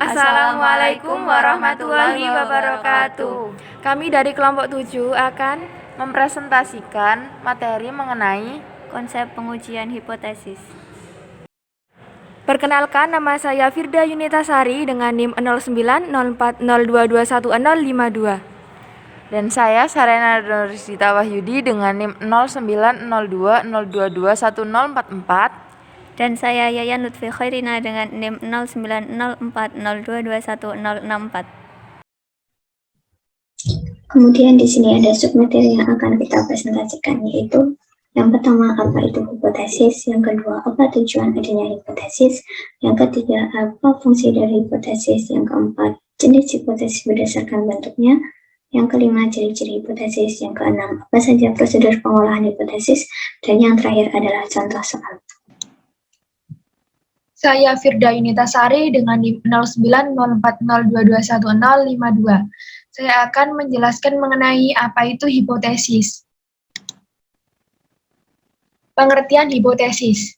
Assalamualaikum warahmatullahi wabarakatuh. Kami dari kelompok 7 akan mempresentasikan materi mengenai konsep pengujian hipotesis. Perkenalkan, nama saya Firda Yunitasari dengan NIM 090402210052. dan saya Sarena Nursita Wahyudi dengan NIM 090202210044 Dan saya Yayan Lutfi Khairina dengan NIM 090402210064. Kemudian di sini ada submateri yang akan kita presentasikan, yaitu yang pertama, apa itu hipotesis, yang kedua, apa tujuan adanya hipotesis, yang ketiga, apa fungsi dari hipotesis, yang keempat, jenis hipotesis berdasarkan bentuknya, yang kelima, ciri-ciri hipotesis, yang keenam, apa saja prosedur pengolahan hipotesis, dan yang terakhir adalah contoh soal. Saya Firda Yunitasari dengan NIM 090402210052. Saya akan menjelaskan mengenai apa itu hipotesis. Pengertian hipotesis.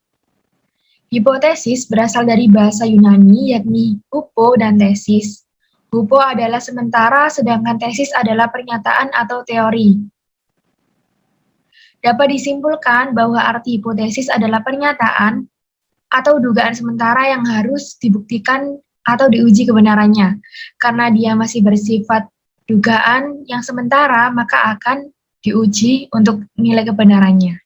Hipotesis berasal dari bahasa Yunani yakni hupo dan tesis. Hupo adalah sementara, sedangkan tesis adalah pernyataan atau teori. Dapat disimpulkan bahwa arti hipotesis adalah pernyataan atau dugaan sementara yang harus dibuktikan atau diuji kebenarannya. Karena dia masih bersifat dugaan yang sementara, maka akan diuji untuk nilai kebenarannya.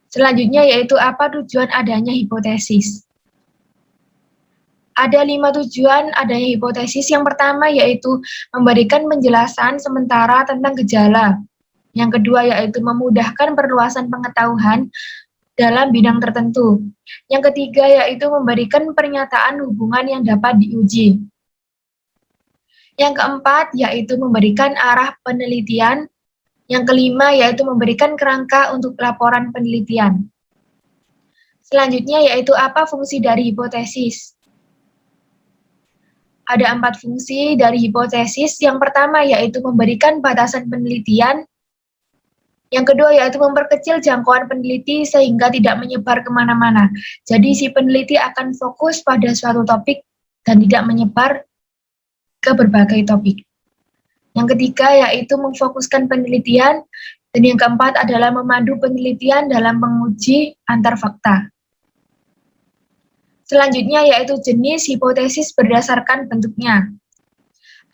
Selanjutnya yaitu apa tujuan adanya hipotesis. Ada 5 tujuan adanya hipotesis. Yang pertama yaitu memberikan penjelasan sementara tentang gejala. Yang kedua yaitu memudahkan perluasan pengetahuan dalam bidang tertentu. Yang ketiga yaitu memberikan pernyataan hubungan yang dapat diuji. Yang keempat yaitu memberikan arah penelitian. Yang kelima yaitu memberikan kerangka untuk laporan penelitian. Selanjutnya yaitu apa fungsi dari hipotesis. Ada 4 fungsi dari hipotesis. Yang pertama yaitu memberikan batasan penelitian. Yang kedua yaitu memperkecil jangkauan peneliti sehingga tidak menyebar kemana-mana. Jadi si peneliti akan fokus pada suatu topik dan tidak menyebar ke berbagai topik. Yang ketiga yaitu memfokuskan penelitian. Dan yang keempat adalah memandu penelitian dalam menguji antar fakta. Selanjutnya yaitu jenis hipotesis berdasarkan bentuknya.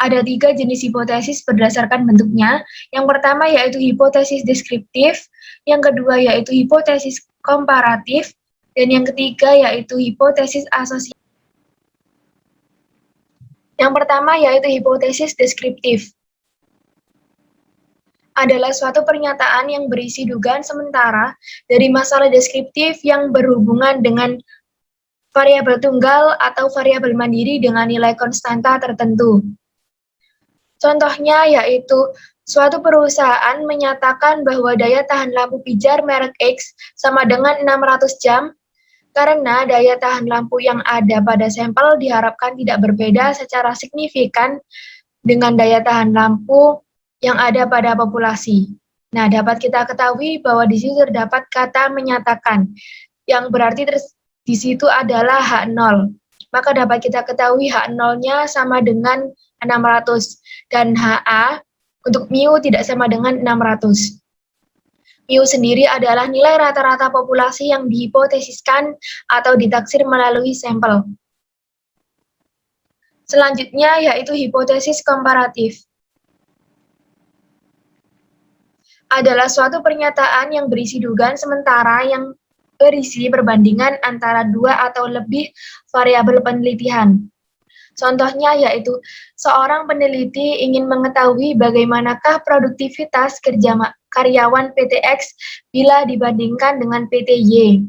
Ada 3 jenis hipotesis berdasarkan bentuknya. Yang pertama yaitu hipotesis deskriptif, yang kedua yaitu hipotesis komparatif, dan yang ketiga yaitu hipotesis asosiatif. Yang pertama yaitu hipotesis deskriptif. Adalah suatu pernyataan yang berisi dugaan sementara dari masalah deskriptif yang berhubungan dengan variabel tunggal atau variabel mandiri dengan nilai konstanta tertentu. Contohnya yaitu suatu perusahaan menyatakan bahwa daya tahan lampu pijar merek X sama dengan 600 jam karena daya tahan lampu yang ada pada sampel diharapkan tidak berbeda secara signifikan dengan daya tahan lampu yang ada pada populasi. Nah, dapat kita ketahui bahwa di situ terdapat kata menyatakan, yang berarti di situ adalah H0. Maka dapat kita ketahui H0-nya sama dengan 600, dan HA untuk mu tidak sama dengan 600. Mu sendiri adalah nilai rata-rata populasi yang dihipotesiskan atau ditaksir melalui sampel. Selanjutnya yaitu hipotesis komparatif. Adalah suatu pernyataan yang berisi dugaan sementara yang berisi perbandingan antara 2 atau lebih variabel penelitian. Contohnya yaitu seorang peneliti ingin mengetahui bagaimanakah produktivitas kerja karyawan PT X bila dibandingkan dengan PT Y.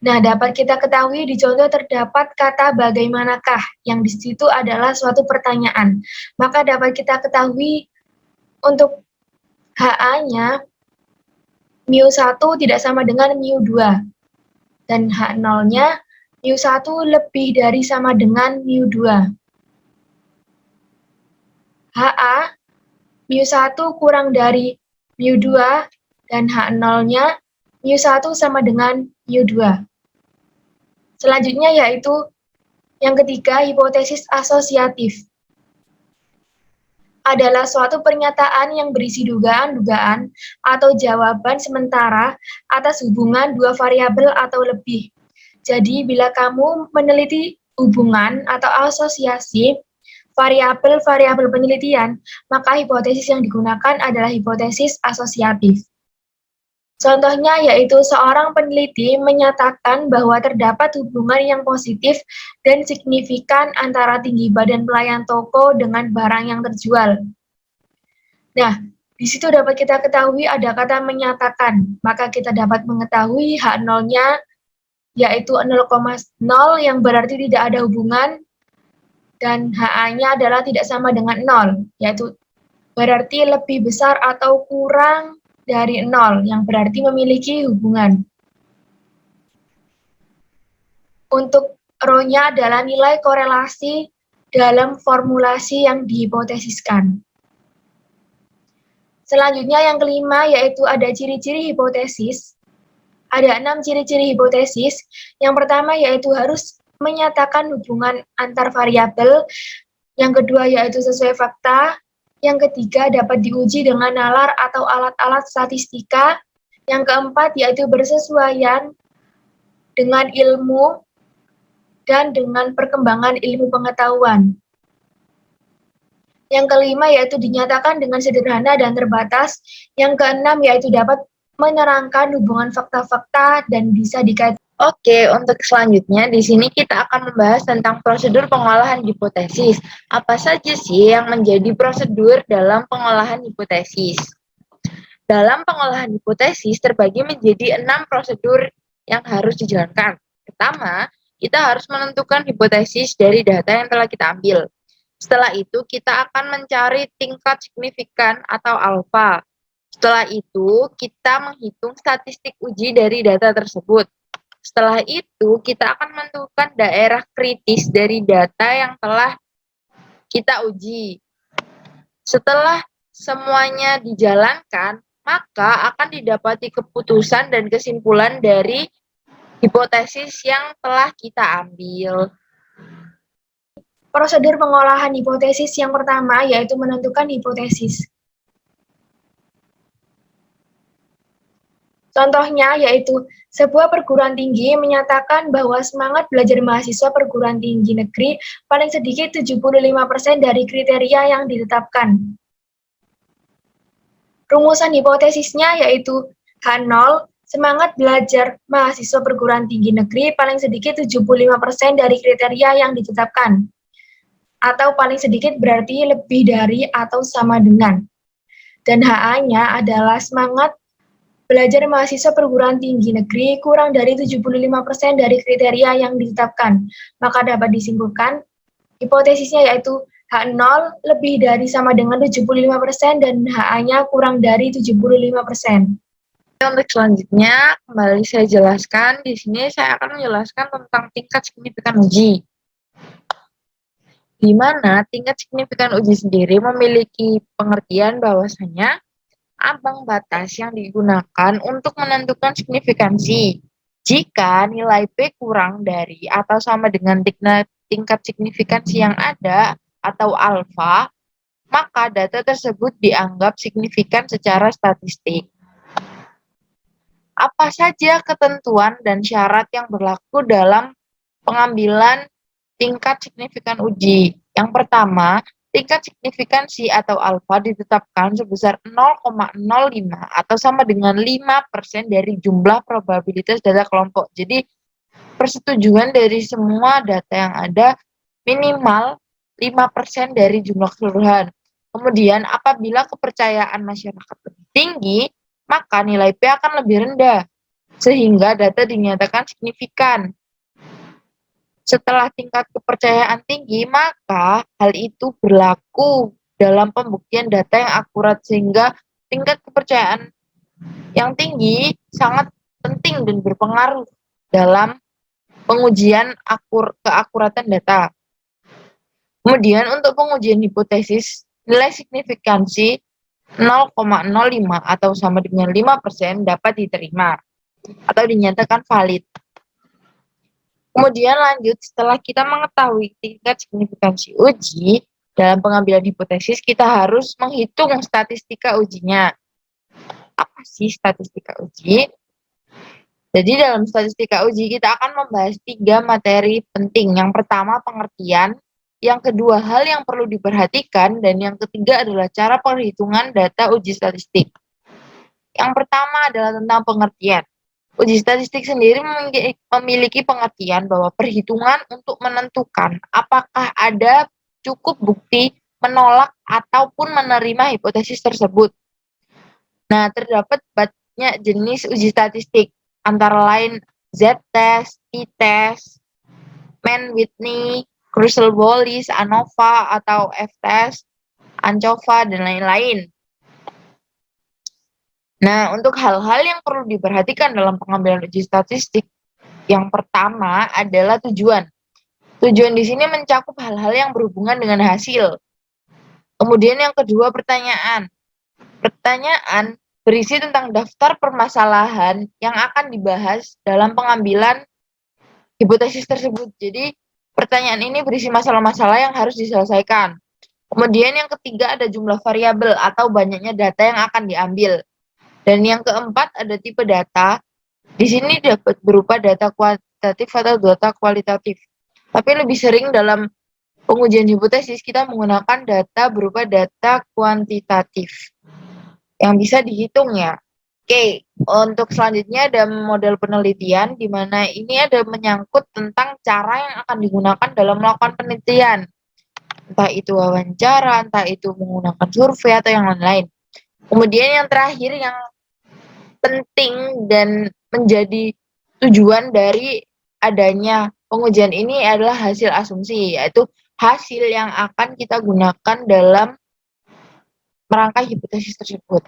Nah, dapat kita ketahui di contoh terdapat kata bagaimanakah, yang di situ adalah suatu pertanyaan. Maka dapat kita ketahui untuk HA-nya mu1 tidak sama dengan mu2, dan H0-nya mu1 lebih dari sama dengan mu2. HA mu1 kurang dari mu2, dan H0-nya mu1 sama dengan mu2. Selanjutnya yaitu Yang ketiga, hipotesis asosiatif adalah suatu pernyataan yang berisi dugaan-dugaan atau jawaban sementara atas hubungan dua variabel atau lebih. Jadi, bila kamu meneliti hubungan atau asosiasi variabel-variabel penelitian, maka hipotesis yang digunakan adalah hipotesis asosiatif. Contohnya yaitu seorang peneliti menyatakan bahwa terdapat hubungan yang positif dan signifikan antara tinggi badan pelayan toko dengan barang yang terjual. Nah, di situ dapat kita ketahui ada kata menyatakan, maka kita dapat mengetahui H0-nya yaitu 0,0 yang berarti tidak ada hubungan, dan HA-nya adalah tidak sama dengan 0, yaitu berarti lebih besar atau kurang dari 0, yang berarti memiliki hubungan. Untuk rho-nya adalah nilai korelasi dalam formulasi yang dihipotesiskan. Selanjutnya yang kelima yaitu ada ciri-ciri hipotesis. Ada 6 ciri-ciri hipotesis. Yang pertama yaitu harus menyatakan hubungan antar variabel. Yang kedua yaitu sesuai fakta. Yang ketiga dapat diuji dengan nalar atau alat-alat statistika. Yang keempat yaitu bersesuaian dengan ilmu dan dengan perkembangan ilmu pengetahuan. Yang kelima yaitu dinyatakan dengan sederhana dan terbatas. Yang keenam yaitu dapat menerangkan hubungan fakta-fakta dan bisa dikaitkan. Oke, untuk selanjutnya di sini kita akan membahas tentang prosedur pengolahan hipotesis. Apa saja sih yang menjadi prosedur dalam pengolahan hipotesis? Dalam pengolahan hipotesis terbagi menjadi 6 prosedur yang harus dijalankan. Pertama, kita harus menentukan hipotesis dari data yang telah kita ambil. Setelah itu, kita akan mencari tingkat signifikan atau alfa. Setelah itu, kita menghitung statistik uji dari data tersebut. Setelah itu, kita akan menentukan daerah kritis dari data yang telah kita uji. Setelah semuanya dijalankan, maka akan didapati keputusan dan kesimpulan dari hipotesis yang telah kita ambil. Prosedur pengolahan hipotesis yang pertama yaitu menentukan hipotesis. Contohnya yaitu sebuah perguruan tinggi menyatakan bahwa semangat belajar mahasiswa perguruan tinggi negeri paling sedikit 75% dari kriteria yang ditetapkan. Rumusan hipotesisnya yaitu H0, semangat belajar mahasiswa perguruan tinggi negeri paling sedikit 75% dari kriteria yang ditetapkan. Atau paling sedikit berarti lebih dari atau sama dengan. Dan HA-nya adalah semangat belajar mahasiswa perguruan tinggi negeri kurang dari 75% dari kriteria yang ditetapkan. Maka dapat disimpulkan, hipotesisnya yaitu H0 lebih dari sama dengan 75% dan HA-nya kurang dari 75%. Untuk selanjutnya, kembali saya jelaskan. Di sini saya akan menjelaskan tentang tingkat signifikan uji. Di mana tingkat signifikan uji sendiri memiliki pengertian bahwasanya ambang batas yang digunakan untuk menentukan signifikansi. Jika nilai P kurang dari atau sama dengan tingkat signifikansi yang ada atau alfa, maka data tersebut dianggap signifikan secara statistik. Apa saja ketentuan dan syarat yang berlaku dalam pengambilan tingkat signifikan uji? Yang pertama, tingkat signifikansi atau alfa ditetapkan sebesar 0,05 atau sama dengan 5% dari jumlah probabilitas data kelompok. Jadi, persetujuan dari semua data yang ada minimal 5% dari jumlah keseluruhan. Kemudian, apabila kepercayaan masyarakat lebih tinggi, maka nilai P akan lebih rendah, sehingga data dinyatakan signifikan. Setelah tingkat kepercayaan tinggi, maka hal itu berlaku dalam pembuktian data yang akurat, sehingga tingkat kepercayaan yang tinggi sangat penting dan berpengaruh dalam pengujian keakuratan data. Kemudian untuk pengujian hipotesis, nilai signifikansi 0,05 atau sama dengan 5% dapat diterima atau dinyatakan valid. Kemudian lanjut, setelah kita mengetahui tingkat signifikansi uji, dalam pengambilan hipotesis kita harus menghitung statistika ujinya. Apa sih statistika uji? Jadi dalam statistika uji kita akan membahas 3 materi penting. Yang pertama pengertian, yang kedua hal yang perlu diperhatikan, dan yang ketiga adalah cara perhitungan data uji statistik. Yang pertama adalah tentang pengertian. Uji statistik sendiri memiliki pengertian bahwa perhitungan untuk menentukan apakah ada cukup bukti menolak ataupun menerima hipotesis tersebut. Nah, terdapat banyak jenis uji statistik, antara lain Z-test, T-test, Mann-Whitney, Kruskal-Wallis, ANOVA atau F-test, ANCOVA, dan lain-lain. Nah, untuk hal-hal yang perlu diperhatikan dalam pengambilan uji statistik, yang pertama adalah tujuan. Tujuan di sini mencakup hal-hal yang berhubungan dengan hasil. Kemudian yang kedua pertanyaan. Pertanyaan berisi tentang daftar permasalahan yang akan dibahas dalam pengambilan hipotesis tersebut. Jadi, pertanyaan ini berisi masalah-masalah yang harus diselesaikan. Kemudian yang ketiga ada jumlah variabel atau banyaknya data yang akan diambil. Dan yang keempat ada tipe data. Di sini dapat berupa data kuantitatif atau data kualitatif. Tapi lebih sering dalam pengujian hipotesis kita menggunakan data berupa data kuantitatif yang bisa dihitung ya. Oke, untuk selanjutnya ada model penelitian di mana ini ada menyangkut tentang cara yang akan digunakan dalam melakukan penelitian. Entah itu wawancara, entah itu menggunakan survei atau yang lain-lain. Kemudian yang terakhir yang penting dan menjadi tujuan dari adanya pengujian ini adalah hasil asumsi, yaitu hasil yang akan kita gunakan dalam merangkai hipotesis tersebut.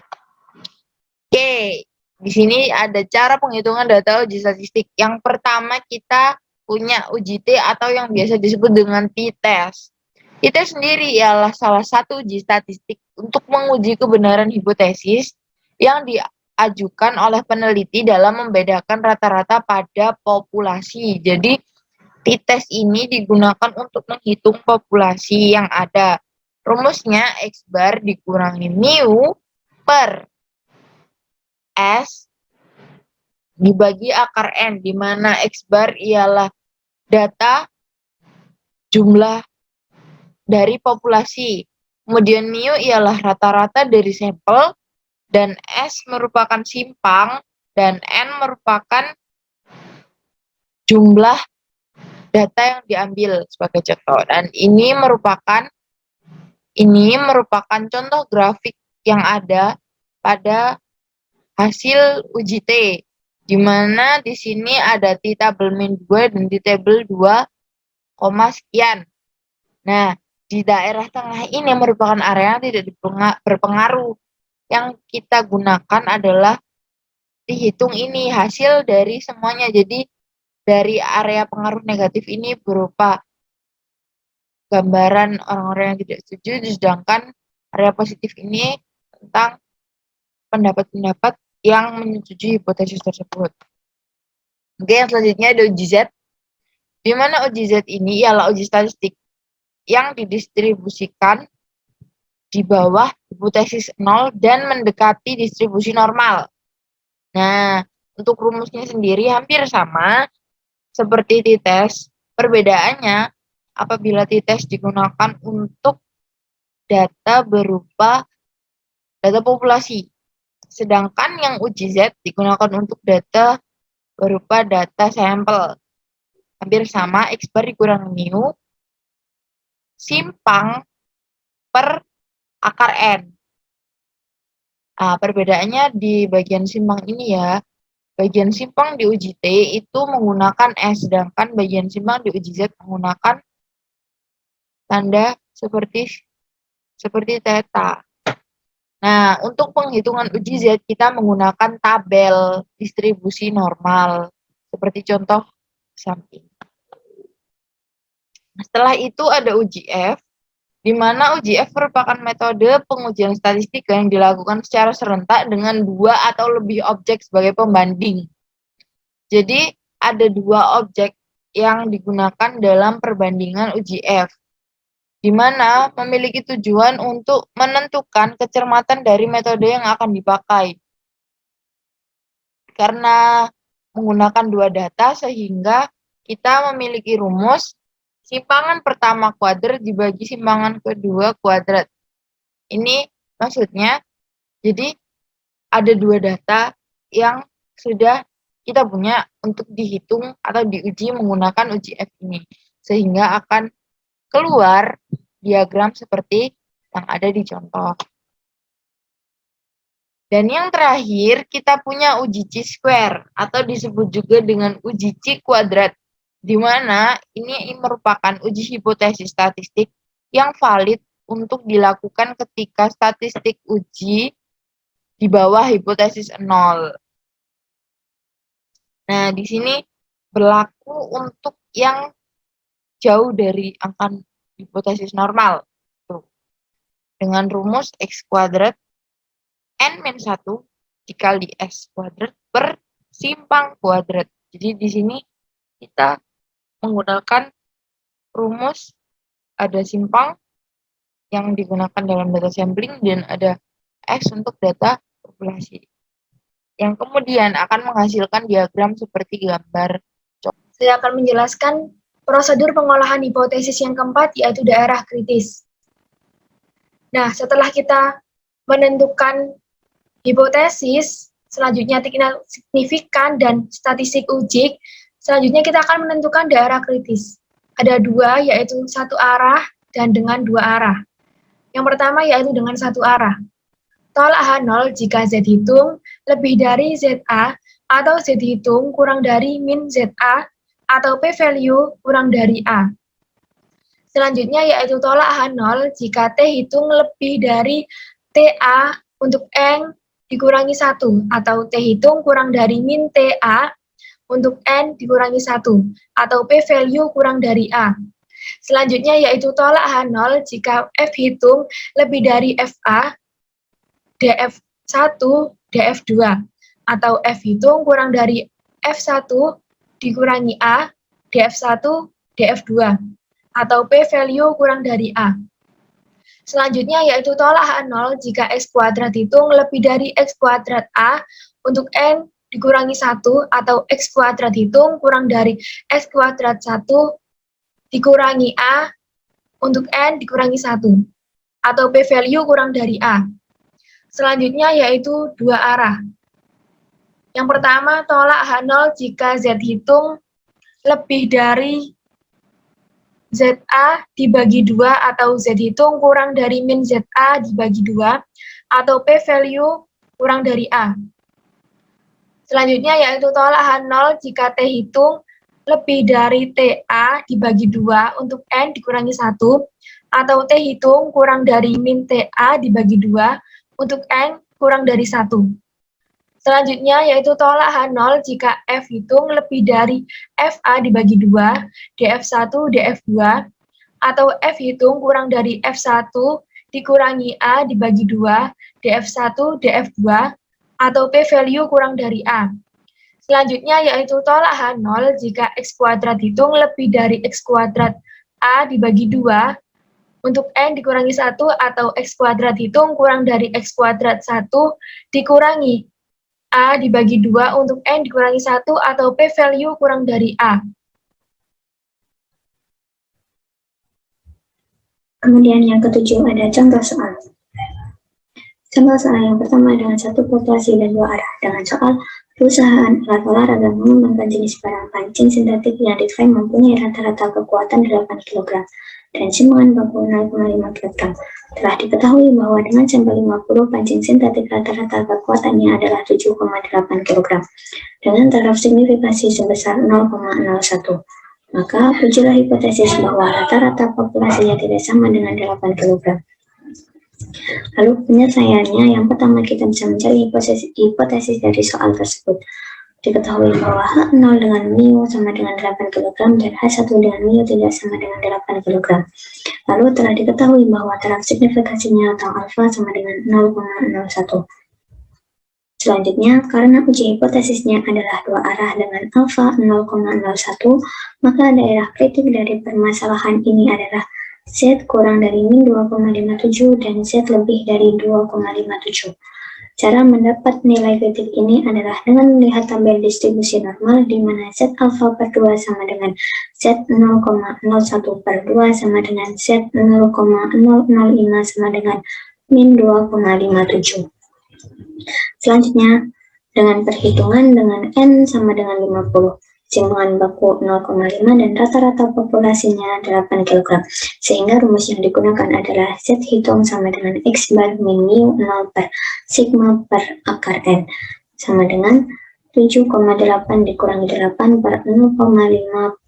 Oke, di sini ada cara penghitungan data uji statistik. Yang pertama kita punya uji T atau yang biasa disebut dengan t-test. T-test sendiri ialah salah satu uji statistik untuk menguji kebenaran hipotesis yang diajukan oleh peneliti dalam membedakan rata-rata pada populasi. Jadi, t-test ini digunakan untuk menghitung populasi yang ada. Rumusnya X bar dikurangi mu per S dibagi akar N, di mana X bar ialah data jumlah dari populasi. Kemudian mu ialah rata-rata dari sampel, dan S merupakan simpang, dan N merupakan jumlah data yang diambil sebagai contoh. Dan ini merupakan contoh grafik yang ada pada hasil uji T, di mana di sini ada T tabel min 2 dan T tabel 2, sekian. Nah, di daerah tengah ini merupakan area yang tidak berpengaruh. Yang kita gunakan adalah dihitung ini hasil dari semuanya. Jadi dari area pengaruh negatif ini berupa gambaran orang-orang yang tidak setuju, sedangkan area positif ini tentang pendapat-pendapat yang menyetujui hipotesis tersebut. Oke, yang selanjutnya ada uji Z, di mana uji Z ini ialah uji statistik yang didistribusikan di bawah hipotesis 0 dan mendekati distribusi normal. Nah, untuk rumusnya sendiri hampir sama seperti t-test. Perbedaannya, apabila t-test digunakan untuk data berupa data populasi, sedangkan yang uji Z digunakan untuk data berupa data sampel. Hampir sama, X bar dikurangi mu simpang per akar N. Nah, perbedaannya di bagian simpang ini ya. Bagian simpang di uji T itu menggunakan S, sedangkan bagian simpang di uji Z menggunakan tanda seperti theta. Nah, untuk penghitungan uji Z kita menggunakan tabel distribusi normal, seperti contoh samping. Setelah itu ada uji F, di mana uji F merupakan metode pengujian statistika yang dilakukan secara serentak dengan 2 atau lebih objek sebagai pembanding. Jadi, ada 2 objek yang digunakan dalam perbandingan uji F, di mana memiliki tujuan untuk menentukan kecermatan dari metode yang akan dipakai. Karena menggunakan dua data, sehingga kita memiliki rumus simpangan pertama kuadrat dibagi simpangan kedua kuadrat. Ini maksudnya, jadi ada dua data yang sudah kita punya untuk dihitung atau diuji menggunakan uji F ini, sehingga akan keluar diagram seperti yang ada di contoh. Dan yang terakhir, kita punya uji chi-square atau disebut juga dengan uji chi kuadrat, di mana ini merupakan uji hipotesis statistik yang valid untuk dilakukan ketika statistik uji di bawah hipotesis 0. Nah, di sini berlaku untuk yang jauh dari angka hipotesis normal. Tuh. Dengan rumus X kuadrat N-1 dikali X kuadrat per simpang kuadrat. Jadi di sini kita menggunakan rumus ada simpang yang digunakan dalam data sampling dan ada X untuk data populasi, yang kemudian akan menghasilkan diagram seperti gambar. Saya akan menjelaskan prosedur pengolahan hipotesis yang keempat, yaitu daerah kritis. Nah, setelah kita menentukan hipotesis, selanjutnya signifikan dan statistik uji, selanjutnya kita akan menentukan daerah kritis. Ada dua, yaitu satu arah dan dengan dua arah. Yang pertama yaitu dengan satu arah. Tolak H0 jika Z hitung lebih dari ZA atau Z hitung kurang dari min ZA atau P-value kurang dari A. Selanjutnya yaitu tolak H0 jika T hitung lebih dari TA untuk N dikurangi 1 atau T hitung kurang dari min TA untuk N dikurangi 1 atau P-value kurang dari A. Selanjutnya yaitu tolak H0 jika F hitung lebih dari FA df1 df2 atau F hitung kurang dari F1 dikurangi A df1 df2 atau P-value kurang dari A. Selanjutnya yaitu tolak H0 jika X kuadrat hitung lebih dari X kuadrat A untuk N dikurangi 1 atau X kuadrat hitung kurang dari X kuadrat 1 dikurangi A untuk N dikurangi 1 atau P-value kurang dari A. Selanjutnya yaitu dua arah. Yang pertama, tolak H0 jika Z hitung lebih dari ZA dibagi 2 atau Z hitung kurang dari min ZA dibagi 2 atau P-value kurang dari A. Selanjutnya yaitu tolak H0 jika T hitung lebih dari TA dibagi 2 untuk N dikurangi 1 atau T hitung kurang dari min TA dibagi 2 untuk N kurang dari 1. Selanjutnya yaitu tolak H0 jika F hitung lebih dari FA dibagi 2, df1 df2, atau F hitung kurang dari F1 dikurangi A dibagi 2, df1 df2, atau P-value kurang dari A. Selanjutnya yaitu tolak H0 jika X kuadrat hitung lebih dari X kuadrat A dibagi 2, untuk N dikurangi 1 atau X kuadrat hitung kurang dari X kuadrat 1 dikurangi A dibagi 2 untuk N dikurangi 1 atau P-value kurang dari A. Kemudian yang ketujuh ada contoh soal. Contoh soal yang pertama dengan satu populasi dan dua arah. Dengan soal perusahaan alat olahraga mengembangkan jenis barang pancing sintetik yang diklaim mempunyai rata-rata kekuatan 8 kg. Dan simpangan baku 0,5 kg. Telah diketahui bahwa dengan sampel 50 pancing sintetik rata-rata kekuatannya adalah 7,8 kg dengan taraf signifikasi sebesar 0,01. Maka ujilah hipotesis bahwa rata-rata populasinya tidak sama dengan 8 kg. Lalu penyelesaiannya, yang pertama kita bisa mencari hipotesis dari soal tersebut. Diketahui bahwa H0 dengan mu sama dengan 8 kg dan H1 dengan mu tidak sama dengan 8 kg. Lalu telah diketahui bahwa taraf signifikasinya atau alfa sama dengan 0,01. Selanjutnya, karena uji hipotesisnya adalah dua arah dengan alfa 0,01, maka daerah kritik dari permasalahan ini adalah Z kurang dari min 2,57 dan Z lebih dari 2,57. Cara mendapat nilai kritik ini adalah dengan melihat tabel distribusi normal di mana Z alfa per 2 sama dengan Z 0,01 per 2 sama dengan Z 0,005 sama dengan min 2,57. Selanjutnya, dengan perhitungan dengan N sama dengan 50, simpulan baku 0,5 dan rata-rata populasinya 8 kg, sehingga rumus yang digunakan adalah Z hitung sama dengan X bar min mu 0 per sigma per akar N, sama dengan 7,8 dikurangi 8 per 0,5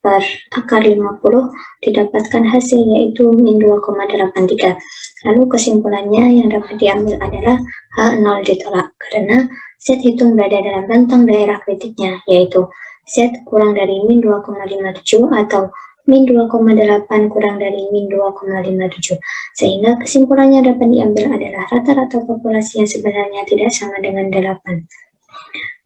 per akar 50, didapatkan hasil yaitu min 2,83. Lalu kesimpulannya yang dapat diambil adalah H0 ditolak karena Z hitung berada dalam rentang daerah kritiknya, yaitu Z kurang dari min 2,57 atau min 2,8 kurang dari min 2,57. Sehingga kesimpulannya dapat diambil adalah rata-rata populasi yang sebenarnya tidak sama dengan 8.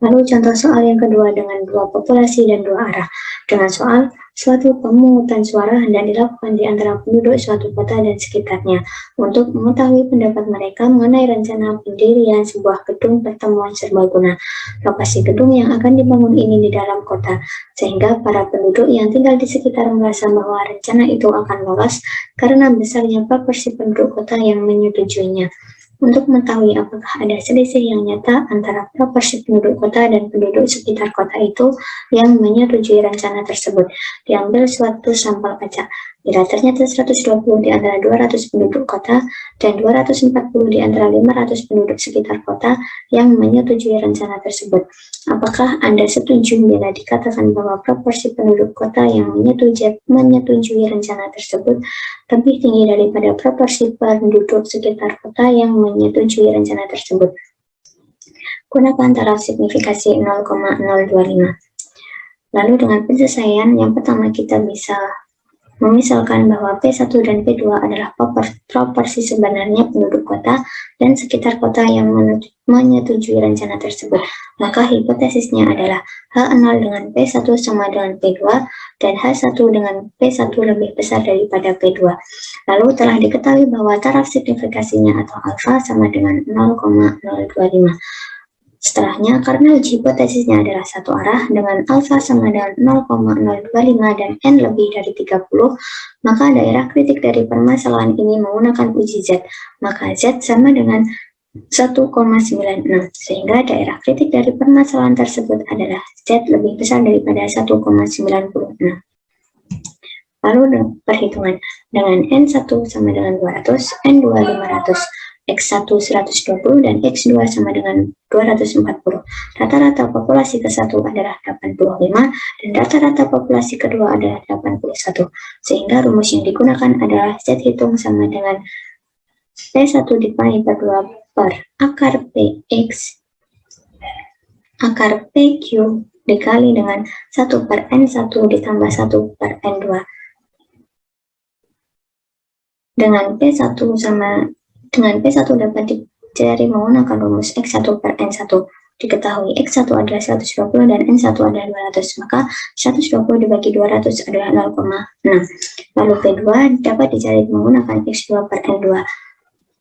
Lalu contoh soal yang kedua dengan dua populasi dan dua arah. Dengan soal, suatu pemungutan suara hendak dilakukan di antara penduduk suatu kota dan sekitarnya untuk mengetahui pendapat mereka mengenai rencana pendirian sebuah gedung pertemuan serbaguna. Lokasi gedung yang akan dibangun ini di dalam kota, sehingga para penduduk yang tinggal di sekitar merasa bahwa rencana itu akan lolos karena besarnya proporsi penduduk kota yang menyetujuinya. Untuk mengetahui apakah ada selisih yang nyata antara proporsi penduduk kota dan penduduk sekitar kota itu yang menyetujui rencana tersebut, diambil suatu sampel kaca. Bila ternyata 120 di antara 200 penduduk kota dan 240 di antara 500 penduduk sekitar kota yang menyetujui rencana tersebut, apakah Anda setuju bila dikatakan bahwa proporsi penduduk kota yang menyetujui rencana tersebut lebih tinggi daripada proporsi penduduk sekitar kota yang menyetujui rencana tersebut? Gunakan taraf signifikasi 0,025. Lalu dengan penyelesaian, yang pertama kita bisa memisalkan bahwa P1 dan P2 adalah proporsi sebenarnya penduduk kota dan sekitar kota yang menyetujui rencana tersebut. Maka hipotesisnya adalah H0 dengan P1 sama dengan P2 dan H1 dengan P1 lebih besar daripada P2. Lalu telah diketahui bahwa taraf signifikasinya atau alfa sama dengan 0,025. Setelahnya, karena uji hipotesisnya adalah satu arah dengan alfa sama dengan 0,025 dan N lebih dari 30, maka daerah kritik dari permasalahan ini menggunakan uji Z. Maka Z sama dengan 1,96, sehingga daerah kritik dari permasalahan tersebut adalah Z lebih besar daripada 1,96. Lalu perhitungan dengan N1 sama dengan 200, N2 500, X1 120 dan X2 sama dengan 240. Rata-rata populasi ke-1 adalah 85 dan rata-rata populasi kedua adalah 81. Sehingga rumus yang digunakan adalah Z hitung sama dengan P1 dikali per 2 per akar PX akar PQ dikali dengan 1 per N1 ditambah 1 per N2. Dengan P1 dapat dicari menggunakan rumus X1 per N1. Diketahui X1 adalah 120 dan N1 adalah 200, maka 120 dibagi 200 adalah 0,6. Lalu P2 dapat dicari menggunakan X2 per N2.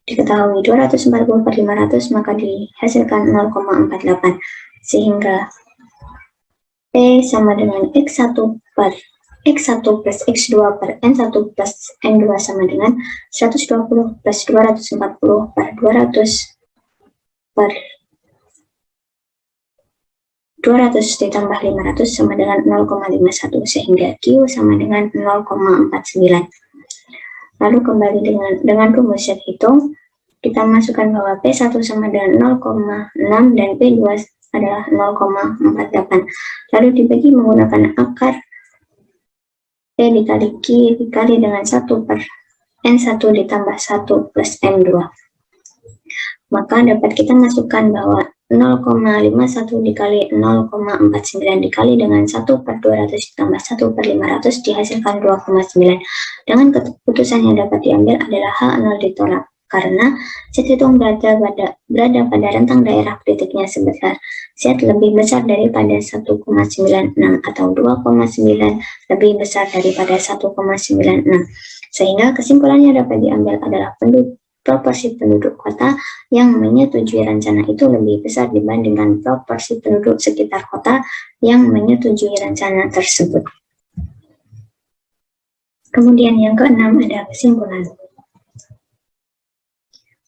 Diketahui 240 per 500, maka dihasilkan 0,48. Sehingga P sama dengan X1 plus X2 per N1 plus N2 sama dengan 120 plus 240 per 200 ditambah 500 sama dengan 0,51, sehingga Q sama dengan 0,49. Lalu kembali dengan rumus Z hitung, kita masukkan bahwa P1 sama dengan 0,6 dan P2 adalah 0,48. Lalu dibagi menggunakan akar P dikali Q dikali dengan 1 per N1 ditambah 1 plus N2. Maka dapat kita masukkan bahwa 0,51 dikali 0,49 dikali dengan 1 per 200 ditambah 1 per 500 dihasilkan 2,9. Dengan keputusan yang dapat diambil adalah H0 ditolak karena Z itu berada pada rentang daerah kritiknya sebesar Z lebih besar daripada 1,96 atau 2,9 lebih besar daripada 1,96. Sehingga kesimpulannya dapat diambil adalah proporsi penduduk kota yang menyetujui rencana itu lebih besar dibandingkan proporsi penduduk sekitar kota yang menyetujui rencana tersebut. Kemudian yang keenam ada kesimpulan.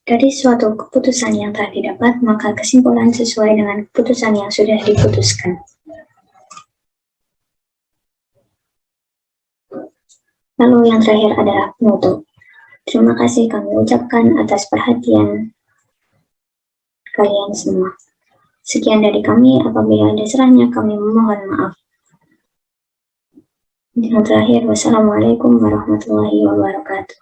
Dari suatu keputusan yang telah didapat, maka kesimpulan sesuai dengan keputusan yang sudah diputuskan. Lalu yang terakhir adalah penutup. Terima kasih kami ucapkan atas perhatian kalian semua. Sekian dari kami, apabila ada salahnya kami memohon maaf. Yang terakhir, wassalamualaikum warahmatullahi wabarakatuh.